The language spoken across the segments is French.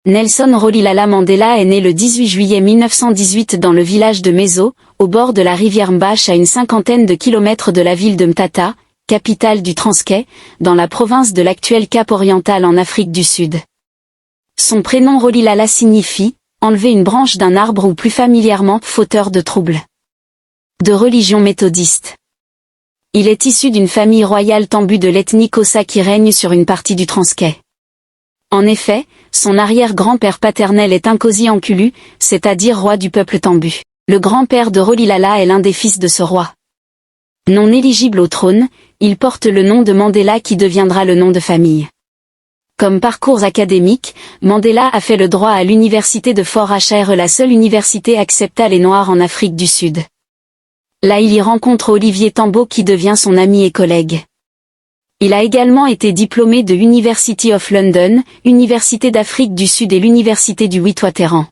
Nelson Rolihlahla Mandela est né le 18 juillet 1918 dans le village de Meso, au bord de la rivière Mbache à une cinquantaine de kilomètres de la ville de Mthatha, capitale du Transkei, dans la province de l'actuel Cap-Oriental en Afrique du Sud. Son prénom Rolihlahla signifie « enlever une branche d'un arbre » ou plus familièrement « fauteur de troubles ». De religion méthodiste. Il est issu d'une famille royale tambu de l'ethnie Xhosa qui règne sur une partie du Transkei. En effet, son arrière-grand-père paternel est Nkosi Ankulu, c'est-à-dire roi du peuple tambu. Le grand-père de Rolihlahla est l'un des fils de ce roi. Non éligible au trône, il porte le nom de Mandela qui deviendra le nom de famille. Comme parcours académique, Mandela a fait le droit à l'université de Fort Hare, la seule université acceptant les Noirs en Afrique du Sud. Là il y rencontre Olivier Tambo qui devient son ami et collègue. Il a également été diplômé de University of London, Université d'Afrique du Sud et l'Université du Witwatersrand.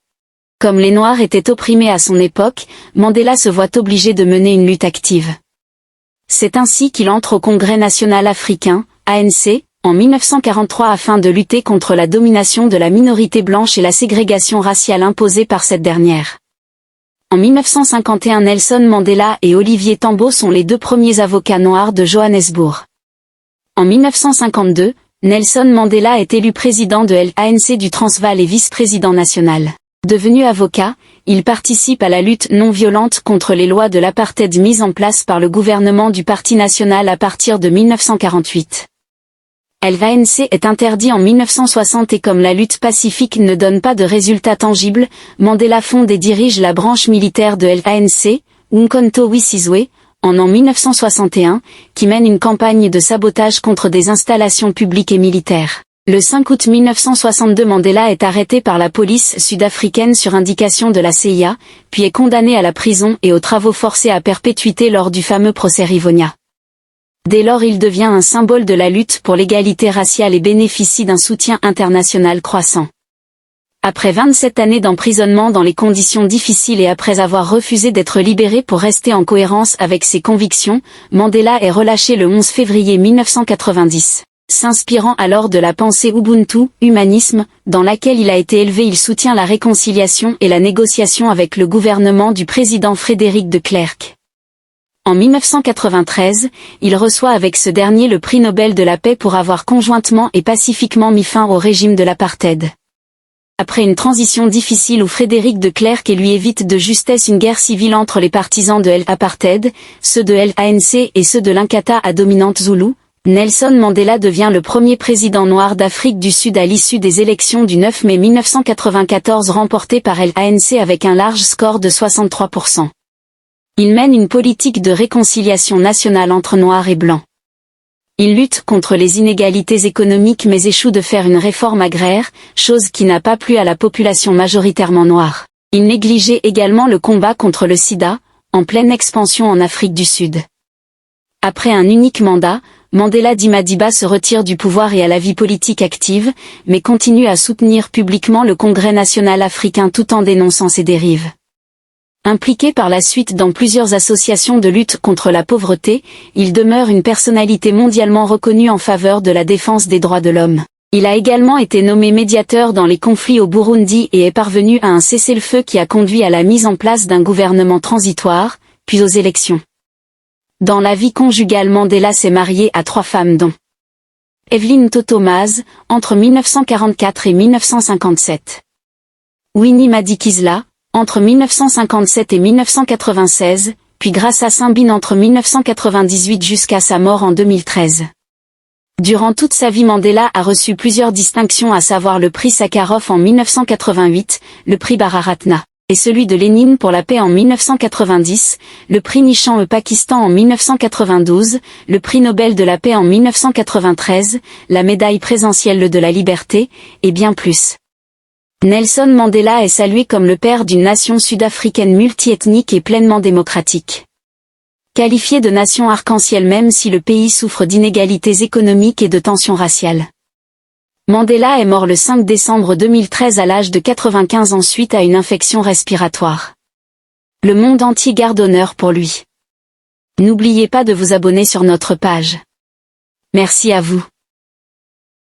Comme les Noirs étaient opprimés à son époque, Mandela se voit obligé de mener une lutte active. C'est ainsi qu'il entre au Congrès national africain, ANC, en 1943 afin de lutter contre la domination de la minorité blanche et la ségrégation raciale imposée par cette dernière. En 1951 Nelson Mandela et Olivier Tambo sont les deux premiers avocats noirs de Johannesburg. En 1952, Nelson Mandela est élu président de l'ANC du Transvaal et vice-président national. Devenu avocat, il participe à la lutte non violente contre les lois de l'apartheid mises en place par le gouvernement du Parti national à partir de 1948. L'ANC est interdit en 1960 et comme la lutte pacifique ne donne pas de résultats tangibles, Mandela fonde et dirige la branche militaire de l'ANC, Umkhonto we Sizwe, en 1961, qui mène une campagne de sabotage contre des installations publiques et militaires. Le 5 août 1962 Mandela est arrêté par la police sud-africaine sur indication de la CIA, puis est condamné à la prison et aux travaux forcés à perpétuité lors du fameux procès Rivonia. Dès lors il devient un symbole de la lutte pour l'égalité raciale et bénéficie d'un soutien international croissant. Après 27 années d'emprisonnement dans les conditions difficiles et après avoir refusé d'être libéré pour rester en cohérence avec ses convictions, Mandela est relâché le 11 février 1990. S'inspirant alors de la pensée Ubuntu, humanisme, dans laquelle il a été élevé, il soutient la réconciliation et la négociation avec le gouvernement du président Frédéric de Klerk. En 1993, il reçoit avec ce dernier le prix Nobel de la paix pour avoir conjointement et pacifiquement mis fin au régime de l'apartheid. Après une transition difficile où Frédéric de Klerk lui évite de justesse une guerre civile entre les partisans de l'apartheid, ceux de l'ANC et ceux de l'Inkatha à dominante Zoulou, Nelson Mandela devient le premier président noir d'Afrique du Sud à l'issue des élections du 9 mai 1994 remportées par l'ANC avec un large score de 63%. Il mène une politique de réconciliation nationale entre noirs et blancs. Il lutte contre les inégalités économiques mais échoue de faire une réforme agraire, chose qui n'a pas plu à la population majoritairement noire. Il négligeait également le combat contre le sida, en pleine expansion en Afrique du Sud. Après un unique mandat, Mandela Madiba se retire du pouvoir et à la vie politique active, mais continue à soutenir publiquement le Congrès national africain tout en dénonçant ses dérives. Impliqué par la suite dans plusieurs associations de lutte contre la pauvreté, il demeure une personnalité mondialement reconnue en faveur de la défense des droits de l'homme. Il a également été nommé médiateur dans les conflits au Burundi et est parvenu à un cessez-le-feu qui a conduit à la mise en place d'un gouvernement transitoire, puis aux élections. Dans la vie conjugale, Mandela s'est marié à 3 femmes dont Evelyn Totomaz, entre 1944 et 1957. Winnie Madikizela, entre 1957 et 1996, puis Graça Simbine entre 1998 jusqu'à sa mort en 2013. Durant toute sa vie Mandela a reçu plusieurs distinctions à savoir le prix Sakharov en 1988, le prix Bharat-Ratna, et celui de Lénine pour la paix en 1990, le prix Nishan au Pakistan en 1992, le prix Nobel de la paix en 1993, la médaille présidentielle de la liberté, et bien plus. Nelson Mandela est salué comme le père d'une nation sud-africaine multiethnique et pleinement démocratique. Qualifié de nation arc-en-ciel même si le pays souffre d'inégalités économiques et de tensions raciales. Mandela est mort le 5 décembre 2013 à l'âge de 95 ans suite à une infection respiratoire. Le monde entier garde honneur pour lui. N'oubliez pas de vous abonner sur notre page. Merci à vous.